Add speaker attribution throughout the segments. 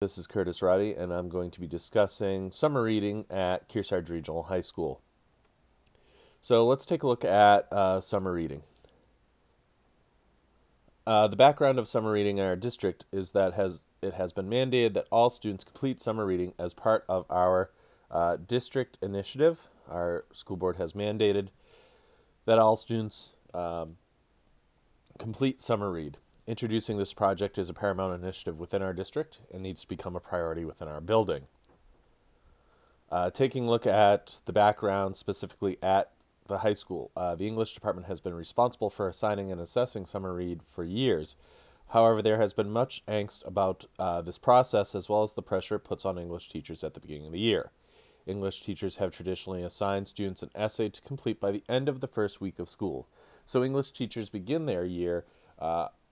Speaker 1: This is Curtis Roddy, and I'm going to be discussing summer reading at Kearsarge Regional High School. So let's take a look at summer reading. The background of summer reading in our district is that it has been mandated that all students complete summer reading as part of our district initiative. Our school board has mandated that all students complete summer read. Introducing this project is a paramount initiative within our district and needs to become a priority within our building. Taking a look at the background specifically at the high school, the English department has been responsible for assigning and assessing summer read for years. However, there has been much angst about this process as well as the pressure it puts on English teachers at the beginning of the year. English teachers have traditionally assigned students an essay to complete by the end of the first week of school. So English teachers begin their year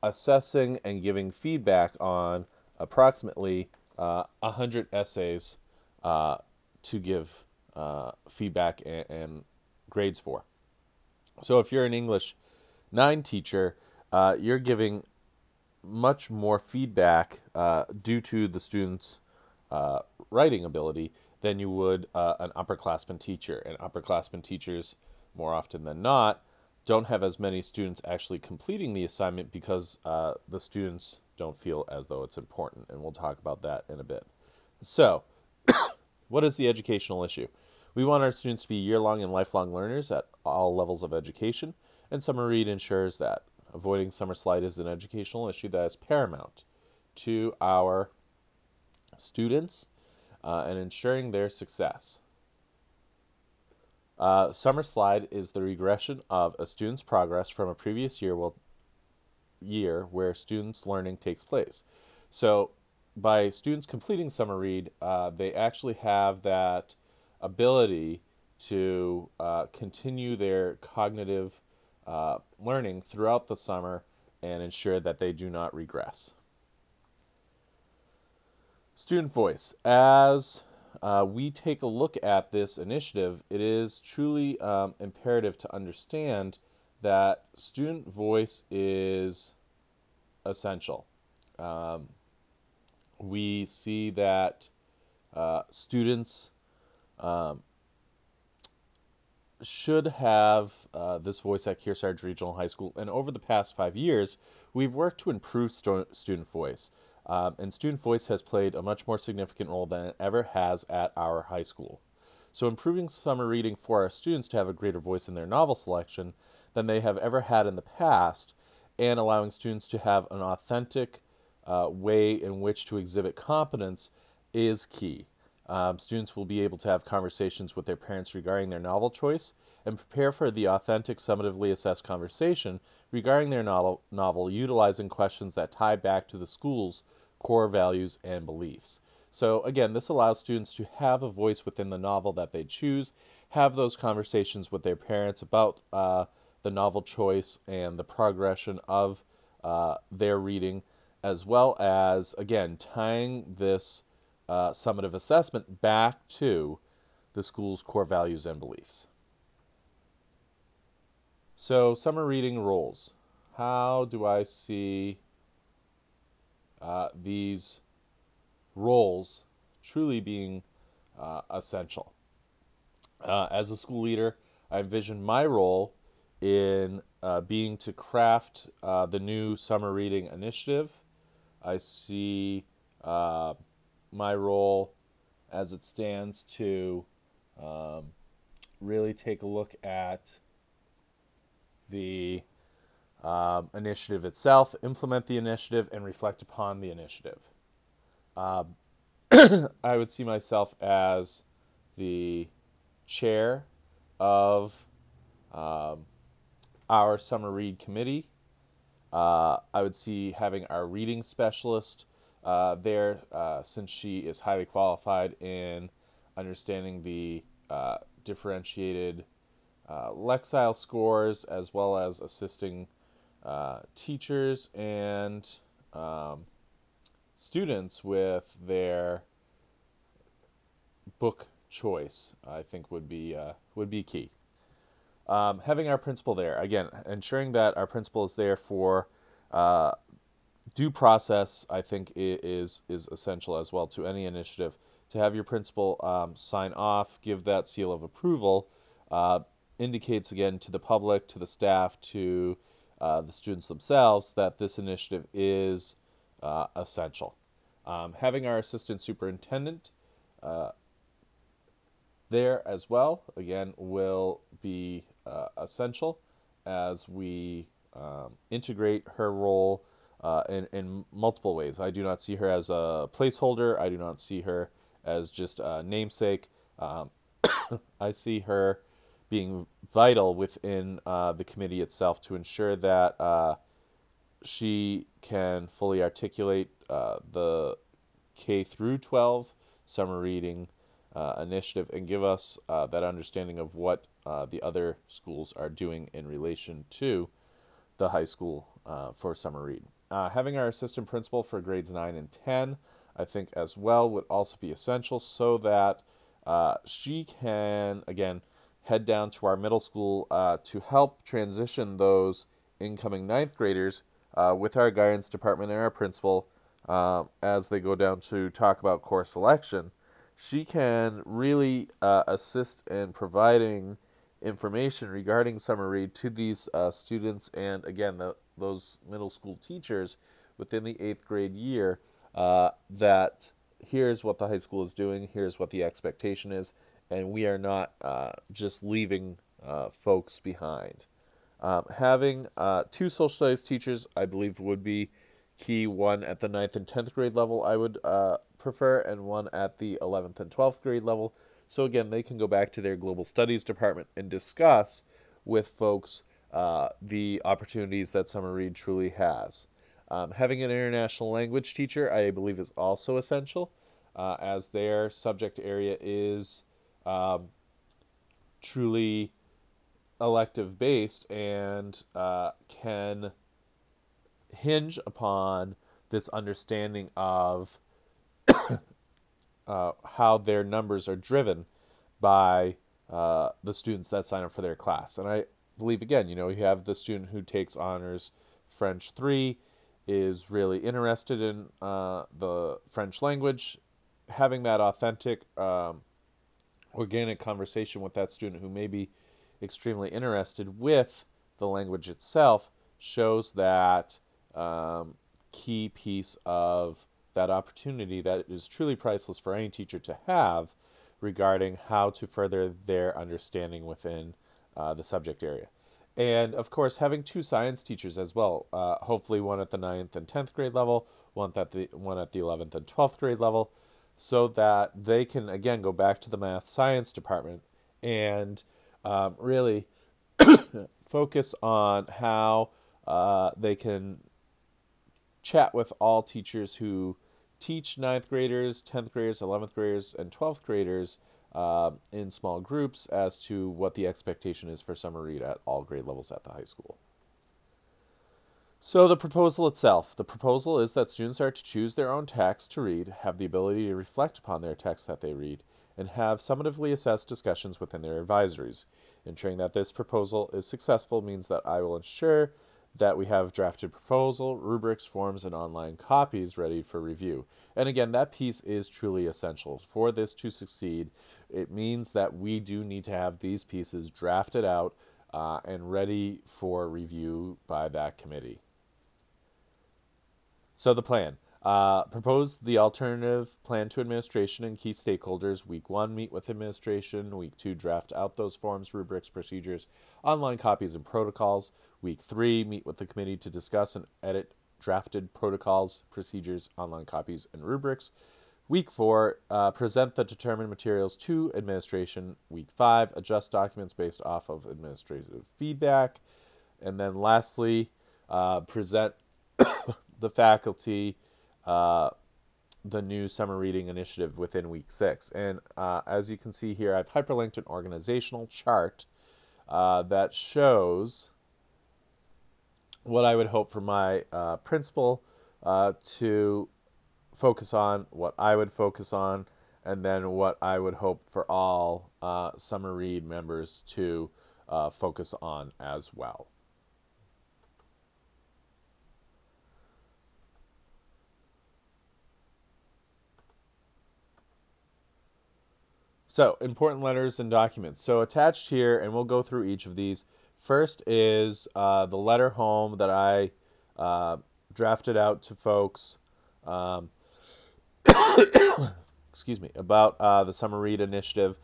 Speaker 1: assessing and giving feedback on approximately 100 essays to give feedback and grades for. So if you're an English 9 teacher, you're giving much more feedback due to the students' writing ability than you would an upperclassman teacher. And upperclassman teachers, more often than not, don't have as many students actually completing the assignment because the students don't feel as though it's important. And we'll talk about that in a bit. So, what is the educational issue? We want our students to be year-long and lifelong learners at all levels of education, and summer read ensures that. Avoiding summer slide is an educational issue that is paramount to our students and ensuring their success. Summer slide is the regression of a student's progress from a previous year where students' learning takes place. So by students completing summer read, they actually have that ability to continue their cognitive learning throughout the summer and ensure that they do not regress. Student voice. As we take a look at this initiative, it is truly imperative to understand that student voice is essential. We see that students should have this voice at Kearsarge Regional High School, and over the past 5 years, we've worked to improve student voice. And student voice has played a much more significant role than it ever has at our high school. So improving summer reading for our students to have a greater voice in their novel selection than they have ever had in the past, and allowing students to have an authentic way in which to exhibit competence is key. Students will be able to have conversations with their parents regarding their novel choice and prepare for the authentic, summatively assessed conversation regarding their novel utilizing questions that tie back to the school's core values and beliefs. So again, this allows students to have a voice within the novel that they choose, have those conversations with their parents about the novel choice and the progression of their reading, as well as, again, tying this summative assessment back to the school's core values and beliefs. So, summer reading roles. How do I see these roles truly being essential? As a school leader, I envision my role in being to craft the new summer reading initiative. I see my role as it stands to really take a look at the initiative itself, implement the initiative, and reflect upon the initiative. I would see myself as the chair of our summer read committee. I would see having our reading specialist there, since she is highly qualified in understanding the differentiated Lexile scores, as well as assisting teachers and students with their book choice. I think would be key. Having our principal there, again, ensuring that our principal is there for due process, I think, is essential as well to any initiative. To have your principal sign off, give that seal of approval, uh, indicates again to the public, to the staff, to the students themselves that this initiative is essential. Having our assistant superintendent there as well, again, will be essential as we integrate her role in multiple ways. I do not see her as a placeholder. I do not see her as just a namesake. Um, I see her being vital within the committee itself to ensure that she can fully articulate the K through 12 summer reading initiative and give us that understanding of what the other schools are doing in relation to the high school for summer read. Having our assistant principal for grades 9 and 10, I think, as well, would also be essential so that she can, again, head down to our middle school to help transition those incoming ninth graders with our guidance department and our principal as they go down to talk about course selection. She can really assist in providing information regarding summer read to these students and, again, those middle school teachers within the 8th grade year that here's what the high school is doing, here's what the expectation is, and we are not just leaving folks behind. Having two social studies teachers, I believe, would be key. One at the 9th and 10th grade level, I would prefer, and one at the 11th and 12th grade level. So again, they can go back to their global studies department and discuss with folks the opportunities that summer read truly has. Having an international language teacher, I believe, is also essential, as their subject area is truly elective based and can hinge upon this understanding of how their numbers are driven by the students that sign up for their class. And I believe, again, you have the student who takes honors French 3, is really interested in the French language. Having that authentic, organic conversation with that student who may be extremely interested with the language itself shows that key piece of that opportunity that is truly priceless for any teacher to have regarding how to further their understanding within the subject area. And of course, having two science teachers as well, hopefully one at the 9th and 10th grade level, one at the 11th and 12th grade level, so that they can, again, go back to the math science department and really focus on how they can chat with all teachers who teach 9th graders, 10th graders, 11th graders, and 12th graders in small groups as to what the expectation is for summer read at all grade levels at the high school. So the proposal itself. The proposal is that students are to choose their own text to read, have the ability to reflect upon their text that they read, and have summatively assessed discussions within their advisories. Ensuring that this proposal is successful means that I will ensure that we have drafted proposal, rubrics, forms, and online copies ready for review. And again, that piece is truly essential. For this to succeed, it means that we do need to have these pieces drafted out and ready for review by that committee. So the plan. Propose the alternative plan to administration and key stakeholders. Week 1, meet with administration. Week 2, draft out those forms, rubrics, procedures, online copies, and protocols. Week 3, meet with the committee to discuss and edit drafted protocols, procedures, online copies, and rubrics. Week 4, present the determined materials to administration. Week 5, adjust documents based off of administrative feedback. And then lastly, present the faculty the new summer reading initiative within week 6. And as you can see here, I've hyperlinked an organizational chart that shows what I would hope for my principal to focus on, what I would focus on, and then what I would hope for all summer read members to focus on as well. So, important letters and documents. So, attached here, and we'll go through each of these. First is the letter home that I drafted out to folks, um, excuse me, about the Summer Read Initiative,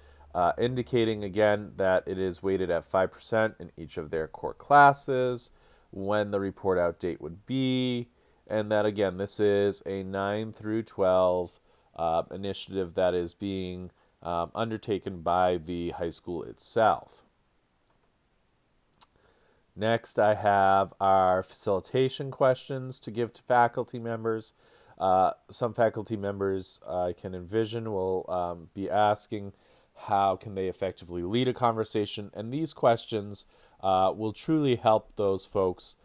Speaker 1: indicating again that it is weighted at 5% in each of their core classes, when the report out date would be, and that again, this is a 9 through 12 initiative that is being undertaken by the high school itself. Next, I have our facilitation questions to give to faculty members. Some faculty members I can envision will be asking how can they effectively lead a conversation, and these questions will truly help those folks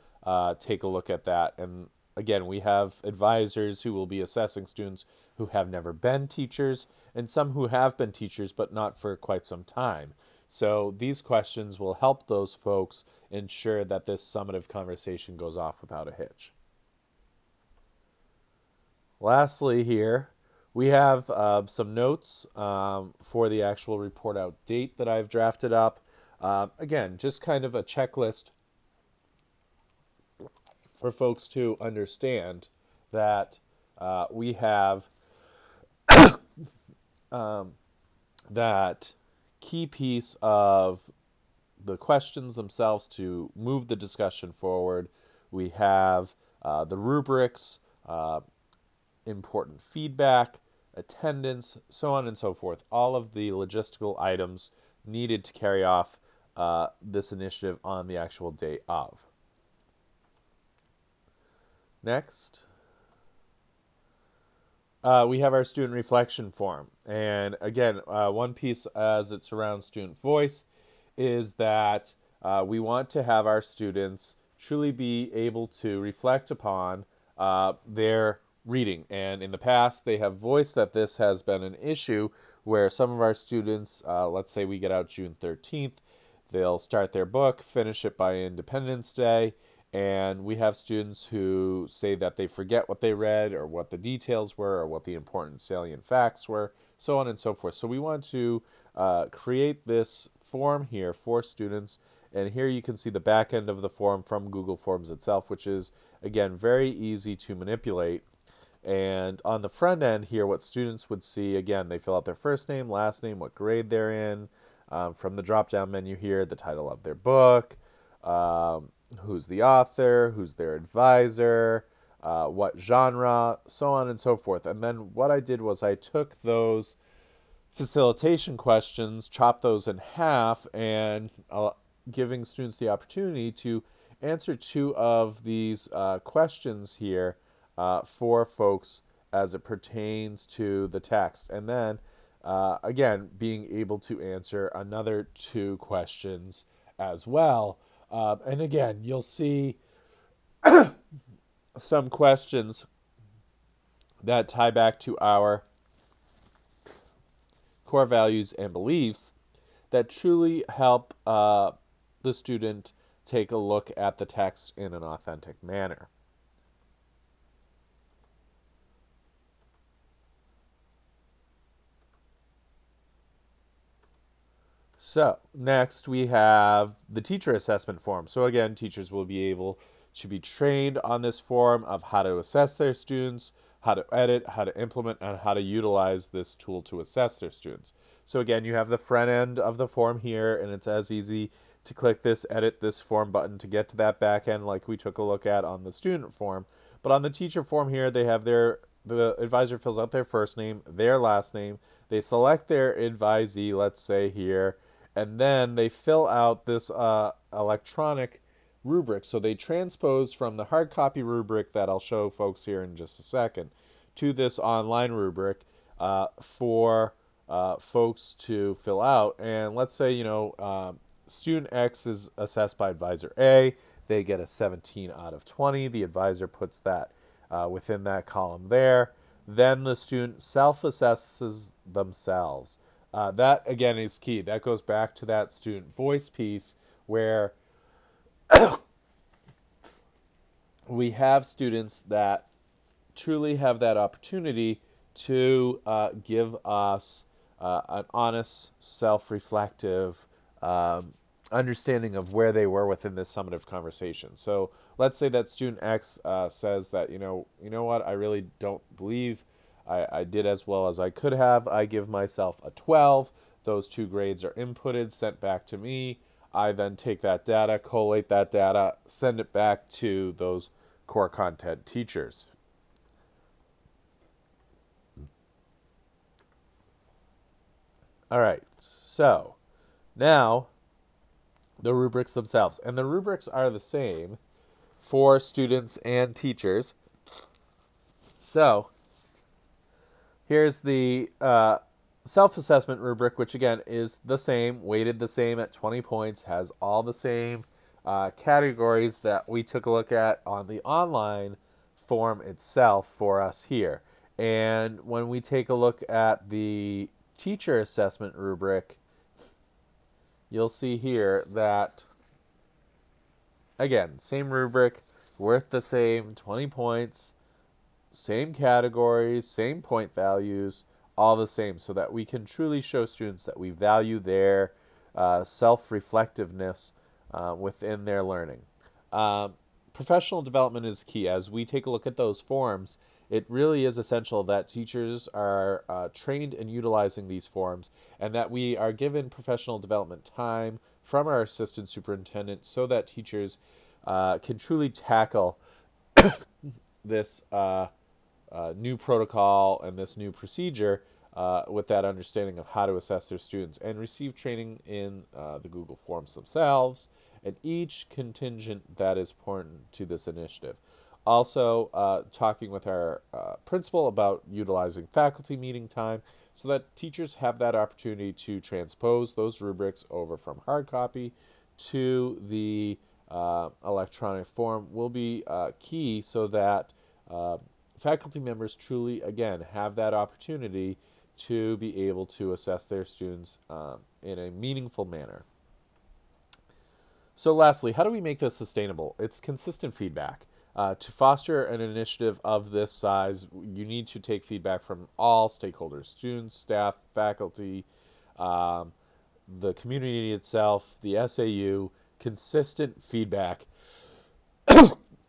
Speaker 1: take a look at that. And again, we have advisors who will be assessing students who have never been teachers and some who have been teachers but not for quite some time. So these questions will help those folks ensure that this summative conversation goes off without a hitch. Lastly, here we have some notes for the actual report out date that I've drafted up. Again, just kind of a checklist for folks to understand that we have that key piece of the questions themselves to move the discussion forward. We have the rubrics, important feedback, attendance, so on and so forth. All of the logistical items needed to carry off this initiative on the actual day of. Next, we have our student reflection form. And again, one piece as it surrounds student voice is that we want to have our students truly be able to reflect upon their reading. And in the past, they have voiced that this has been an issue where some of our students, let's say we get out June 13th, they'll start their book, finish it by Independence Day, and we have students who say that they forget what they read or what the details were or what the important salient facts were, so on and so forth. So we want to create this form here for students, and here you can see the back end of the form from Google Forms itself, which is, again, very easy to manipulate. And on the front end here, what students would see, again, they fill out their first name, last name, what grade they're in. From the drop-down menu here, the title of their book, who's the author, who's their advisor, what genre, so on and so forth. And then what I did was I took those facilitation questions, chopped those in half, and giving students the opportunity to answer two of these questions here for folks as it pertains to the text. And then, again, being able to answer another two questions as well. And again, you'll see some questions that tie back to our core values and beliefs that truly help the student take a look at the text in an authentic manner. So next we have the teacher assessment form. So again, teachers will be able to be trained on this form of how to assess their students, how to edit, how to implement, and how to utilize this tool to assess their students. So again, you have the front end of the form here, and it's as easy to click this edit this form button to get to that back end like we took a look at on the student form. But on the teacher form here, they have the advisor fills out their first name, their last name, they select their advisee, let's say here, and then they fill out this electronic rubric. So they transpose from the hard copy rubric that I'll show folks here in just a second to this online rubric for folks to fill out. And let's say, student X is assessed by advisor A. They get a 17 out of 20. The advisor puts that within that column there. Then the student self-assesses themselves. That, again, is key. That goes back to that student voice piece where we have students that truly have that opportunity to give us an honest, self-reflective understanding of where they were within this summative conversation. So let's say that student X says that you know what, I really don't believe I did as well as I could have. I give myself a 12. Those two grades are inputted, sent back to me. I then take that data, collate that data, send it back to those core content teachers. All right, so now the rubrics themselves. And the rubrics are the same for students and teachers. So here's the self-assessment rubric, which again is the same, weighted the same at 20 points, has all the same categories that we took a look at on the online form itself for us here. And when we take a look at the teacher assessment rubric, you'll see here that, again, same rubric, worth the same, 20 points, same categories, same point values, all the same, so that we can truly show students that we value their self-reflectiveness within their learning. Professional development is key. As we take a look at those forms, it really is essential that teachers are trained in utilizing these forms and that we are given professional development time from our assistant superintendent so that teachers can truly tackle this new protocol and this new procedure with that understanding of how to assess their students and receive training in the Google Forms themselves and each contingent that is important to this initiative. Also, talking with our principal about utilizing faculty meeting time so that teachers have that opportunity to transpose those rubrics over from hard copy to the electronic form will be key so that faculty members truly, again, have that opportunity to be able to assess their students in a meaningful manner. So lastly, how do we make this sustainable? It's consistent feedback. To foster an initiative of this size, you need to take feedback from all stakeholders, students, staff, faculty, the community itself, the SAU. Consistent feedback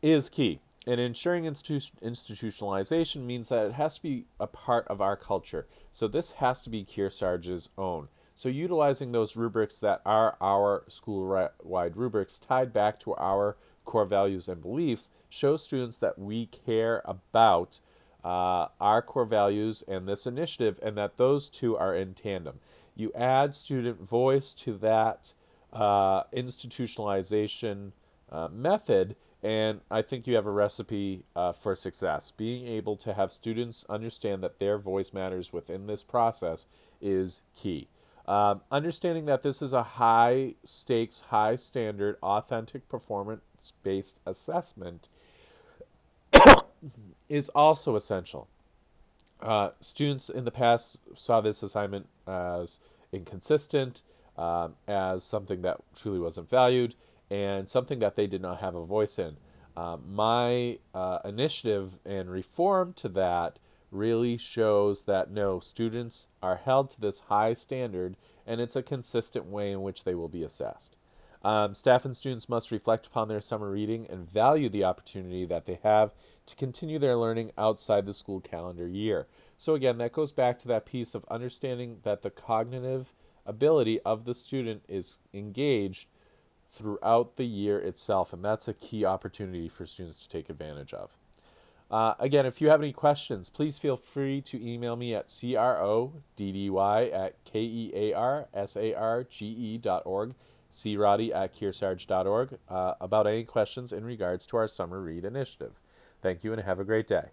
Speaker 1: is key. And ensuring institutionalization means that it has to be a part of our culture. So this has to be Kearsarge's own. So utilizing those rubrics that are our school-wide rubrics tied back to our core values and beliefs shows students that we care about our core values and this initiative and that those two are in tandem. You add student voice to that institutionalization method, and I think you have a recipe for success. Being able to have students understand that their voice matters within this process is key. Understanding that this is a high stakes, high standard, authentic performance based assessment is also essential. Students in the past saw this assignment as inconsistent, as something that truly wasn't valued, and something that they did not have a voice in. My initiative and reform to that really shows that no, students are held to this high standard and it's a consistent way in which they will be assessed. Staff and students must reflect upon their summer reading and value the opportunity that they have to continue their learning outside the school calendar year. So again, that goes back to that piece of understanding that the cognitive ability of the student is engaged throughout the year itself, and that's a key opportunity for students to take advantage of. Again, if you have any questions, please feel free to email me at croddy@kearsarge.org, croddy@kearsarge.org, about any questions in regards to our Summer Read initiative. Thank you and have a great day.